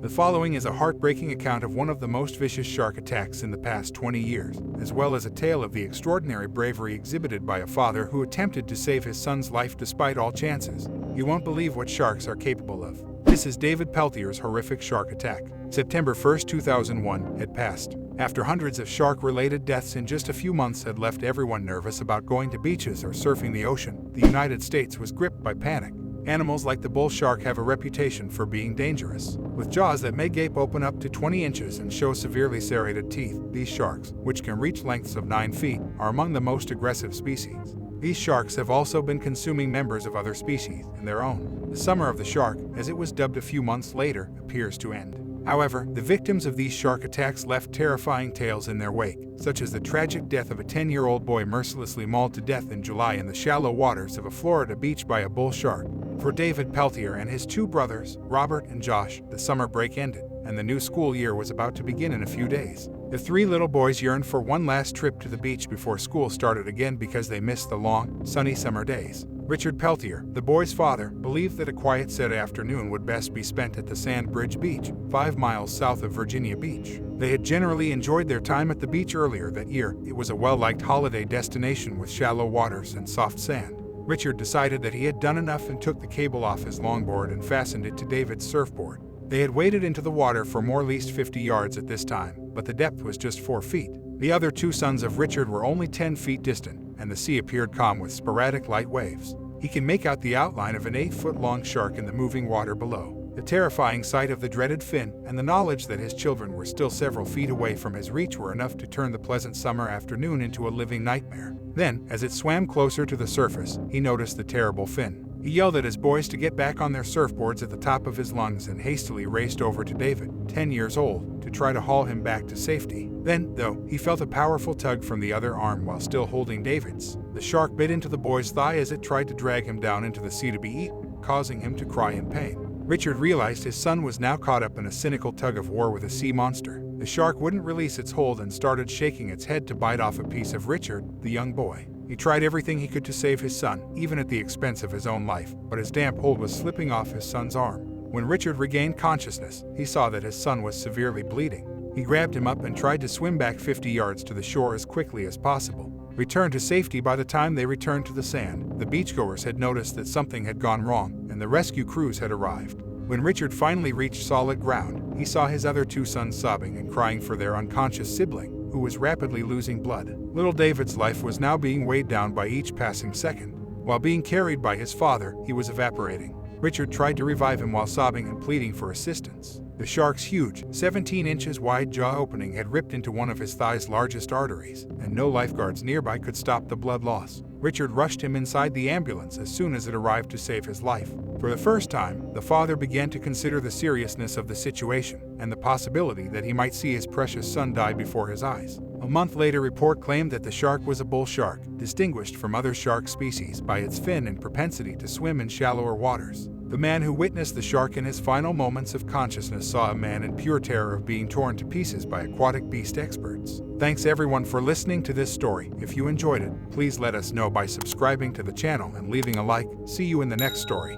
The following is a heartbreaking account of one of the most vicious shark attacks in the past 20 years, as well as a tale of the extraordinary bravery exhibited by a father who attempted to save his son's life despite all chances. You won't believe what sharks are capable of. This is David Peltier's horrific shark attack. September 1, 2001 had passed. After hundreds of shark-related deaths in just a few months had left everyone nervous about going to beaches or surfing the ocean, the United States was gripped by panic. Animals like the bull shark have a reputation for being dangerous. With jaws that may gape open up to 20 inches and show severely serrated teeth, these sharks, which can reach lengths of 9 feet, are among the most aggressive species. These sharks have also been consuming members of other species and their own. The summer of the shark, as it was dubbed a few months later, appears to end. However, the victims of these shark attacks left terrifying tales in their wake, such as the tragic death of a 10-year-old boy mercilessly mauled to death in July in the shallow waters of a Florida beach by a bull shark. For David Peltier and his two brothers, Robert and Josh, the summer break ended, and the new school year was about to begin in a few days. The three little boys yearned for one last trip to the beach before school started again because they missed the long, sunny summer days. Richard Peltier, the boys' father, believed that a quiet Saturday afternoon would best be spent at the Sand Bridge Beach, 5 miles south of Virginia Beach. They had generally enjoyed their time at the beach earlier that year. It was a well-liked holiday destination with shallow waters and soft sand. Richard decided that he had done enough and took the cable off his longboard and fastened it to David's surfboard. They had waded into the water for more at least 50 yards at this time, but the depth was just 4 feet. The other two sons of Richard were only 10 feet distant, and the sea appeared calm with sporadic light waves. He can make out the outline of an 8-foot-long shark in the moving water below. The terrifying sight of the dreaded fin and the knowledge that his children were still several feet away from his reach were enough to turn the pleasant summer afternoon into a living nightmare. Then, as it swam closer to the surface, he noticed the terrible fin. He yelled at his boys to get back on their surfboards at the top of his lungs and hastily raced over to David, 10 years old, to try to haul him back to safety. Then, though, he felt a powerful tug from the other arm while still holding David's. The shark bit into the boy's thigh as it tried to drag him down into the sea to be eaten, causing him to cry in pain. Richard realized his son was now caught up in a cynical tug-of-war with a sea monster. The shark wouldn't release its hold and started shaking its head to bite off a piece of Richard, the young boy. He tried everything he could to save his son, even at the expense of his own life, but his damp hold was slipping off his son's arm. When Richard regained consciousness, he saw that his son was severely bleeding. He grabbed him up and tried to swim back 50 yards to the shore as quickly as possible. Returned to safety by the time they returned to the sand, the beachgoers had noticed that something had gone wrong, and the rescue crews had arrived. When Richard finally reached solid ground, he saw his other two sons sobbing and crying for their unconscious sibling, who was rapidly losing blood. Little David's life was now being weighed down by each passing second. While being carried by his father, he was evaporating. Richard tried to revive him while sobbing and pleading for assistance. The shark's huge, 17 inches wide jaw opening had ripped into one of his thigh's largest arteries, and no lifeguards nearby could stop the blood loss. Richard rushed him inside the ambulance as soon as it arrived to save his life. For the first time, the father began to consider the seriousness of the situation and the possibility that he might see his precious son die before his eyes. A month later, report claimed that the shark was a bull shark, distinguished from other shark species by its fin and propensity to swim in shallower waters. The man who witnessed the shark in his final moments of consciousness saw a man in pure terror of being torn to pieces by aquatic beast experts. Thanks everyone for listening to this story. If you enjoyed it, please let us know by subscribing to the channel and leaving a like. See you in the next story.